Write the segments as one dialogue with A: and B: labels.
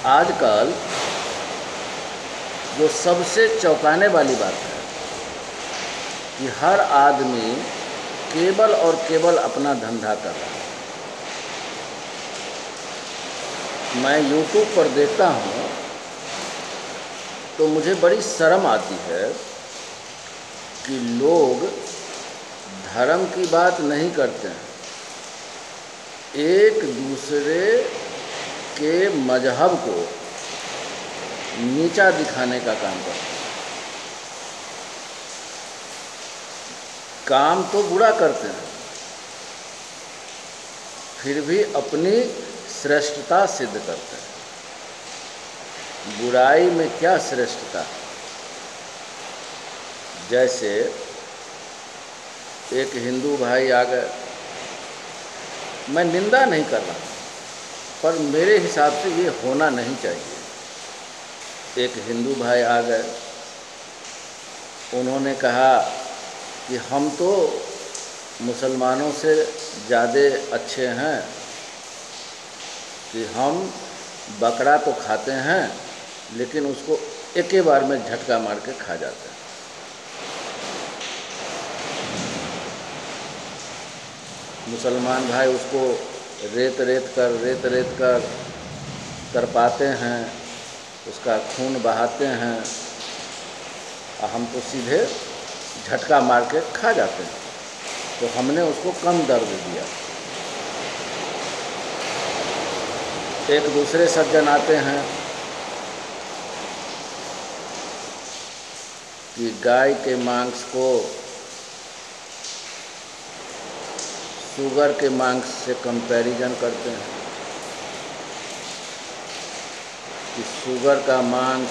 A: आजकल जो सबसे चौंकाने वाली बात है कि हर आदमी केवल और केवल अपना धंधा कर रहा है। मैं YouTube पर देखता हूँ तो मुझे बड़ी शर्म आती है कि लोग धर्म की बात नहीं करते हैं, एक दूसरे के मजहब को नीचा दिखाने का काम करते हैं। काम तो बुरा करते हैं, फिर भी अपनी श्रेष्ठता सिद्ध करते हैं। बुराई में क्या श्रेष्ठता? जैसे एक हिंदू भाई आ गए, मैं निंदा नहीं कर रहा, पर मेरे हिसाब से ये होना नहीं चाहिए। एक हिंदू भाई आ गए, उन्होंने कहा कि हम तो मुसलमानों से ज़्यादा अच्छे हैं कि हम बकरा तो खाते हैं लेकिन उसको एक ही बार में झटका मार के खा जाते हैं। मुसलमान भाई उसको रेत रेत कर तरपाते हैं, उसका खून बहाते हैं, और हम तो सीधे झटका मार के खा जाते हैं। तो हमने उसको कम दर्द दिया। एक दूसरे सज्जन आते हैं कि गाय के मांस को शुगर के मांस से कंपैरिजन करते हैं कि शुगर का मांस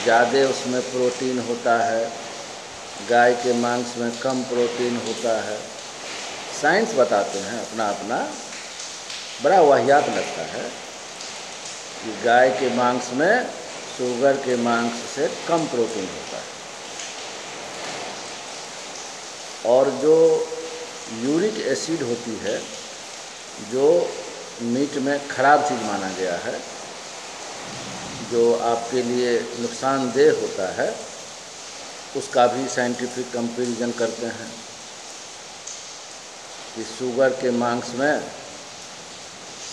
A: ज़्यादा उसमें प्रोटीन होता है, गाय के मांस में कम प्रोटीन होता है। साइंस बताते हैं अपना अपना, बड़ा वाहियात लगता है कि गाय के मांस में शुगर के मांस से कम प्रोटीन होता है। और जो यूरिक एसिड होती है, जो मीट में खराब चीज़ माना गया है, जो आपके लिए नुकसानदेह होता है, उसका भी साइंटिफिक कंपैरिजन करते हैं कि शुगर के मांस में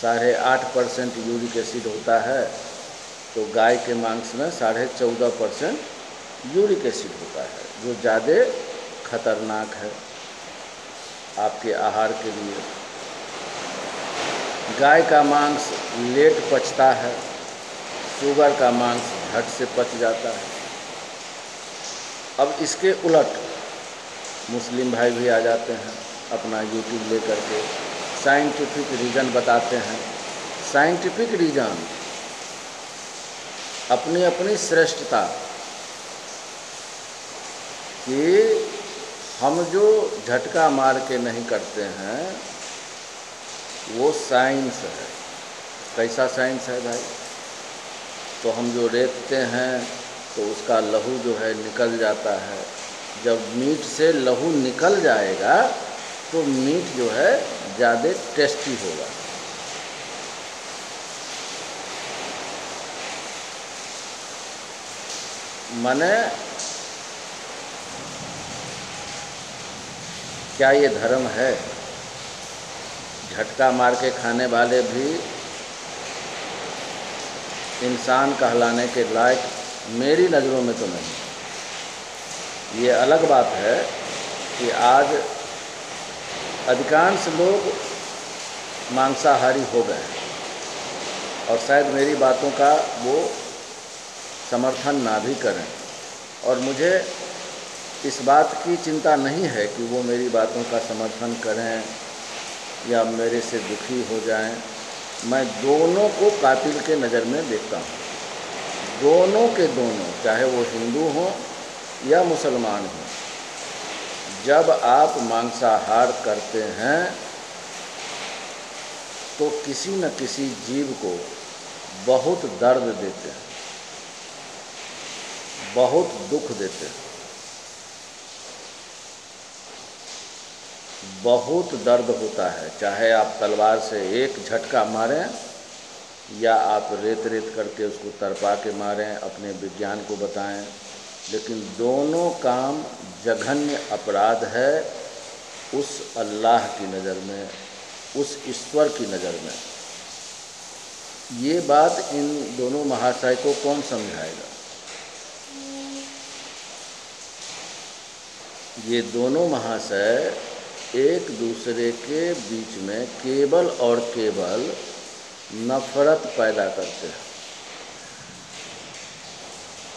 A: 8.5% यूरिक एसिड होता है, तो गाय के मांस में 14.5% यूरिक एसिड होता है, जो ज़्यादा खतरनाक है आपके आहार के लिए। गाय का मांस लेट पचता है, शुगर का मांस झट से पच जाता है। अब इसके उलट मुस्लिम भाई भी आ जाते हैं अपना यूट्यूब लेकर के, साइंटिफिक रीज़न बताते हैं। साइंटिफिक रीज़न, अपनी अपनी श्रेष्ठता कि हम जो झटका मार के नहीं करते हैं वो साइंस है। कैसा साइंस है भाई? तो हम जो रेतते हैं तो उसका लहू जो है निकल जाता है। जब मीट से लहू निकल जाएगा तो मीट जो है ज़्यादा टेस्टी होगा। माने क्या ये धर्म है? झटका मार के खाने वाले भी इंसान कहलाने के लायक मेरी नज़रों में तो नहीं। ये अलग बात है कि आज अधिकांश लोग मांसाहारी हो गए और शायद मेरी बातों का वो समर्थन ना भी करें, और मुझे इस बात की चिंता नहीं है कि वो मेरी बातों का समर्थन करें या मेरे से दुखी हो जाएं। मैं दोनों को कातिल के नज़र में देखता हूँ, दोनों के दोनों, चाहे वो हिंदू हों या मुसलमान हों। जब आप मांसाहार करते हैं तो किसी न किसी जीव को बहुत दर्द देते हैं, बहुत दुख देते हैं, बहुत दर्द होता है। चाहे आप तलवार से एक झटका मारें या आप रेत रेत करके उसको तड़पा के मारें, अपने विज्ञान को बताएं, लेकिन दोनों काम जघन्य अपराध है उस अल्लाह की नज़र में, उस ईश्वर की नज़र में। ये बात इन दोनों महाशय को कौन समझाएगा? ये दोनों महाशय एक दूसरे के बीच में केवल और केवल नफरत पैदा करते हैं।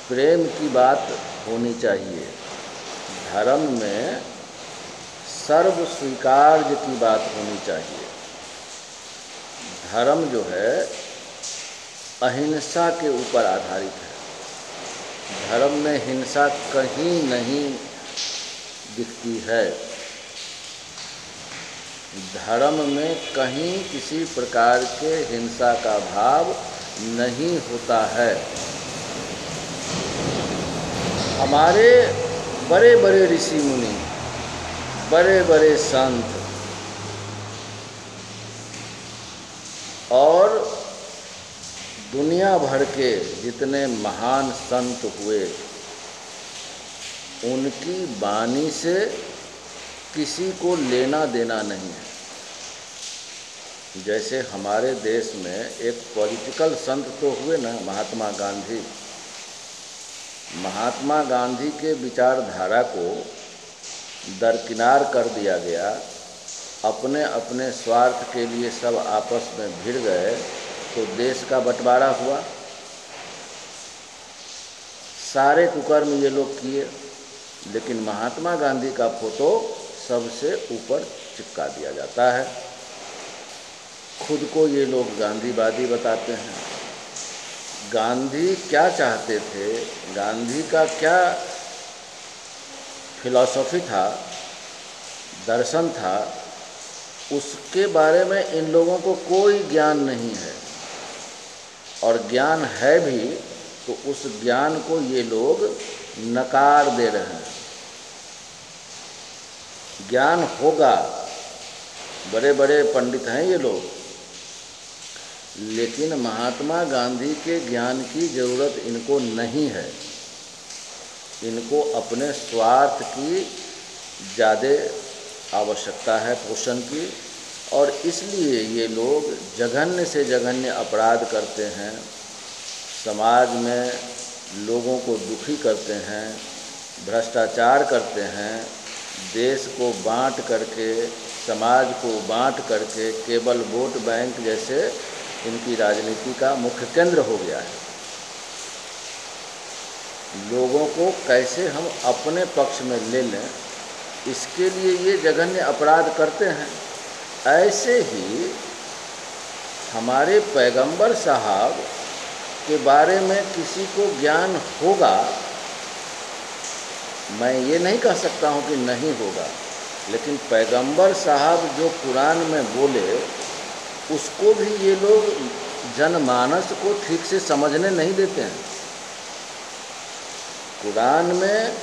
A: प्रेम की बात होनी चाहिए, धर्म में सर्व स्वीकार्य की बात होनी चाहिए। धर्म जो है अहिंसा के ऊपर आधारित है। धर्म में हिंसा कहीं नहीं दिखती है। धर्म में कहीं किसी प्रकार के हिंसा का भाव नहीं होता है। हमारे बड़े बड़े ऋषि मुनि, बड़े बड़े संत और दुनिया भर के जितने महान संत हुए, उनकी वाणी से किसी को लेना देना नहीं है। जैसे हमारे देश में एक पॉलिटिकल संत तो हुए ना, महात्मा गांधी। महात्मा गांधी के विचारधारा को दरकिनार कर दिया गया, अपने अपने स्वार्थ के लिए सब आपस में भिड़ गए, तो देश का बंटवारा हुआ। सारे कुकर्म ये लोग किए, लेकिन महात्मा गांधी का फोटो सबसे ऊपर चिपका दिया जाता है। खुद को ये लोग गांधीवादी बताते हैं। गांधी क्या चाहते थे, गांधी का क्या फिलॉसफी था, दर्शन था, उसके बारे में इन लोगों को कोई ज्ञान नहीं है। और ज्ञान है भी तो उस ज्ञान को ये लोग नकार दे रहे हैं। ज्ञान होगा, बड़े बड़े पंडित हैं ये लोग, लेकिन महात्मा गांधी के ज्ञान की ज़रूरत इनको नहीं है। इनको अपने स्वार्थ की ज़्यादा आवश्यकता है, पोषण की, और इसलिए ये लोग जघन्य से जघन्य अपराध करते हैं, समाज में लोगों को दुखी करते हैं, भ्रष्टाचार करते हैं, देश को बांट करके, समाज को बांट करके केवल वोट बैंक जैसे इनकी राजनीति का मुख्य केंद्र हो गया है। लोगों को कैसे हम अपने पक्ष में ले लें, इसके लिए ये जघन्य अपराध करते हैं। ऐसे ही हमारे पैगंबर साहब के बारे में किसी को ज्ञान होगा, मैं ये नहीं कह सकता हूँ कि नहीं होगा, लेकिन पैगंबर साहब जो कुरान में बोले उसको भी ये लोग जनमानस को ठीक से समझने नहीं देते हैं। कुरान में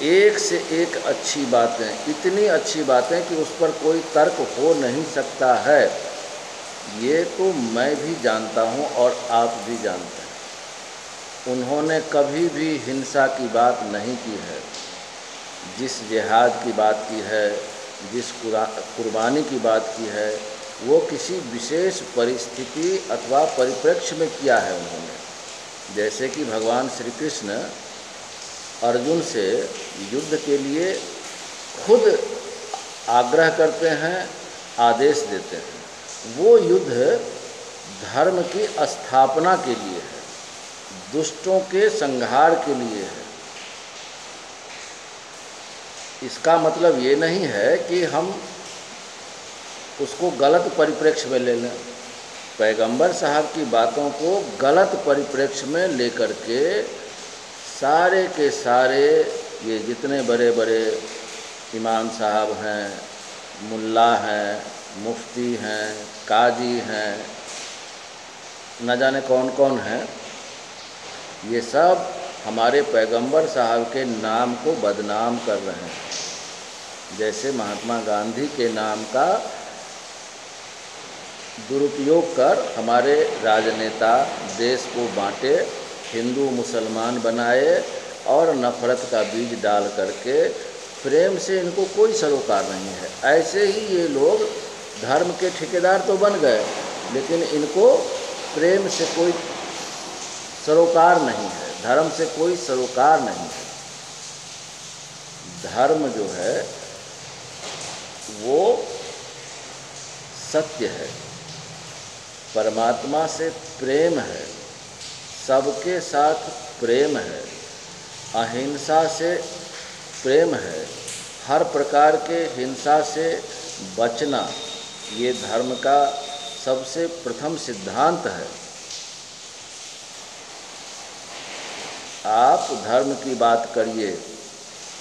A: एक से एक अच्छी बातें, इतनी अच्छी बातें कि उस पर कोई तर्क हो नहीं सकता है। ये तो मैं भी जानता हूँ और आप भी जानते हैं। उन्होंने कभी भी हिंसा की बात नहीं की है। जिस जिहाद की बात की है, जिस कुर्बानी की बात की है, वो किसी विशेष परिस्थिति अथवा परिप्रेक्ष्य में किया है उन्होंने। जैसे कि भगवान श्री कृष्ण अर्जुन से युद्ध के लिए खुद आग्रह करते हैं, आदेश देते हैं। वो युद्ध धर्म की स्थापना के लिए है, दुष्टों के संहार के लिए है। इसका मतलब ये नहीं है कि हम उसको गलत परिप्रेक्ष्य में ले लें। पैगंबर साहब की बातों को गलत परिप्रेक्ष्य में लेकर के सारे के सारे ये जितने बड़े बड़े इमाम साहब हैं, मुल्ला हैं, मुफ्ती हैं, काजी हैं, न जाने कौन कौन हैं, ये सब हमारे पैगंबर साहब के नाम को बदनाम कर रहे हैं। जैसे महात्मा गांधी के नाम का दुरुपयोग कर हमारे राजनेता देश को बांटे, हिंदू मुसलमान बनाए और नफ़रत का बीज डाल करके प्रेम से इनको कोई सरोकार नहीं है। ऐसे ही ये लोग धर्म के ठेकेदार तो बन गए, लेकिन इनको प्रेम से कोई सरोकार नहीं है, धर्म से कोई सरोकार नहीं है। धर्म जो है वो सत्य है, परमात्मा से प्रेम है, सबके साथ प्रेम है, अहिंसा से प्रेम है, हर प्रकार के हिंसा से बचना ये धर्म का सबसे प्रथम सिद्धांत है। आप धर्म की बात करिए,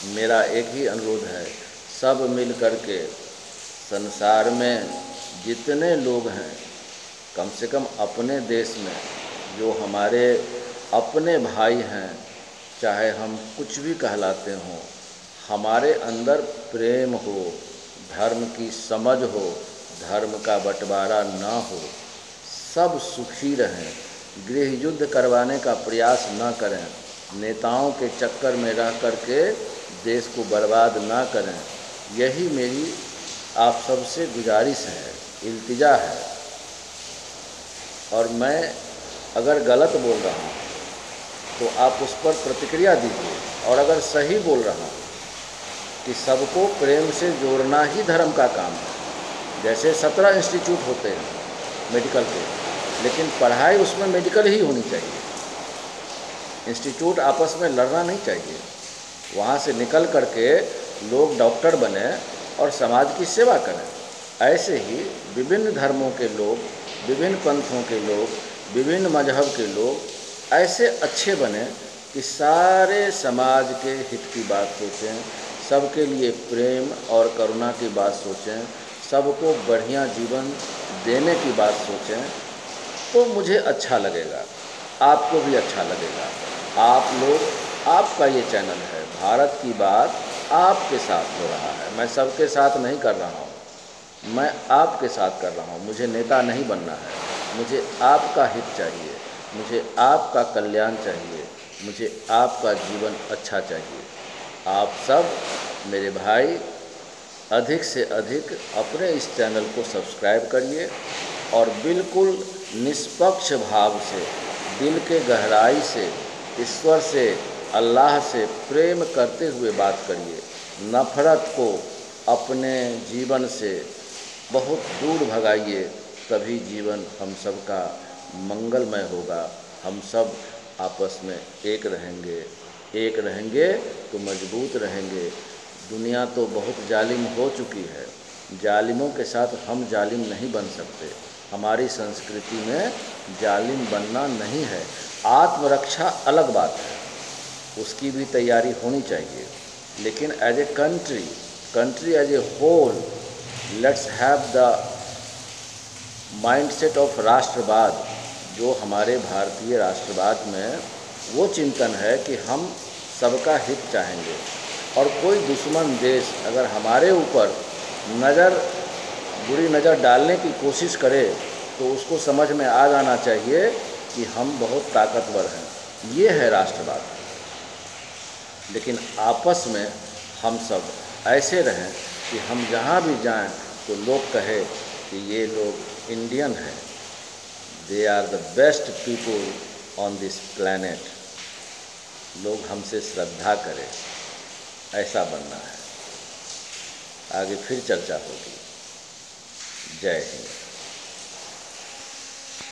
A: मेरा एक ही अनुरोध है, सब मिल करके संसार में जितने लोग हैं, कम से कम अपने देश में जो हमारे अपने भाई हैं, चाहे हम कुछ भी कहलाते हों, हमारे अंदर प्रेम हो, धर्म की समझ हो, धर्म का बंटवारा ना हो, सब सुखी रहें, गृह युद्ध करवाने का प्रयास ना करें, नेताओं के चक्कर में रह करके देश को बर्बाद ना करें। यही मेरी आप सबसे गुजारिश है, इल्तिजा है। और मैं अगर गलत बोल रहा हूँ तो आप उस पर प्रतिक्रिया दीजिए, और अगर सही बोल रहा हूँ कि सबको प्रेम से जोड़ना ही धर्म का काम है। जैसे 17 इंस्टीट्यूट होते हैं मेडिकल के, लेकिन पढ़ाई उसमें मेडिकल ही होनी चाहिए। इंस्टीट्यूट आपस में लड़ना नहीं चाहिए। वहाँ से निकल करके लोग डॉक्टर बने और समाज की सेवा करें। ऐसे ही विभिन्न धर्मों के लोग, विभिन्न पंथों के लोग, विभिन्न मजहब के लोग ऐसे अच्छे बने कि सारे समाज के हित की बात सोचें, सबके लिए प्रेम और करुणा की बात सोचें, सबको बढ़िया जीवन देने की बात सोचें, तो मुझे अच्छा लगेगा, आपको भी अच्छा लगेगा। आप लोग, आपका ये चैनल है, भारत की बात आपके साथ हो रहा है। मैं सबके साथ नहीं कर रहा हूँ, मैं आपके साथ कर रहा हूँ। मुझे नेता नहीं बनना है, मुझे आपका हित चाहिए, मुझे आपका कल्याण चाहिए, मुझे आपका जीवन अच्छा चाहिए। आप सब मेरे भाई अधिक से अधिक अपने इस चैनल को सब्सक्राइब करिए और बिल्कुल निष्पक्ष भाव से, दिल के गहराई से, ईश्वर से, अल्लाह से प्रेम करते हुए बात करिए। नफ़रत को अपने जीवन से बहुत दूर भगाइए, तभी जीवन हम सब का मंगलमय होगा। हम सब आपस में एक रहेंगे तो मजबूत रहेंगे। दुनिया तो बहुत जालिम हो चुकी है, जालिमों के साथ हम जालिम नहीं बन सकते। हमारी संस्कृति में जालिम बनना नहीं है। आत्मरक्षा अलग बात है, उसकी भी तैयारी होनी चाहिए, लेकिन as a country as a whole, let's have the mindset of राष्ट्रवाद। जो हमारे भारतीय राष्ट्रवाद में वो चिंतन है कि हम सबका हित चाहेंगे, और कोई दुश्मन देश अगर हमारे ऊपर बुरी नज़र डालने की कोशिश करे तो उसको समझ में आ जाना चाहिए कि हम बहुत ताकतवर हैं। ये है राष्ट्रवाद। लेकिन आपस में हम सब ऐसे रहें कि हम जहाँ भी जाएं तो लोग कहे कि ये लोग इंडियन हैं, they are the best people on this planet. लोग हमसे श्रद्धा करें, ऐसा बनना है। आगे फिर चर्चा होगी। जय हिंद।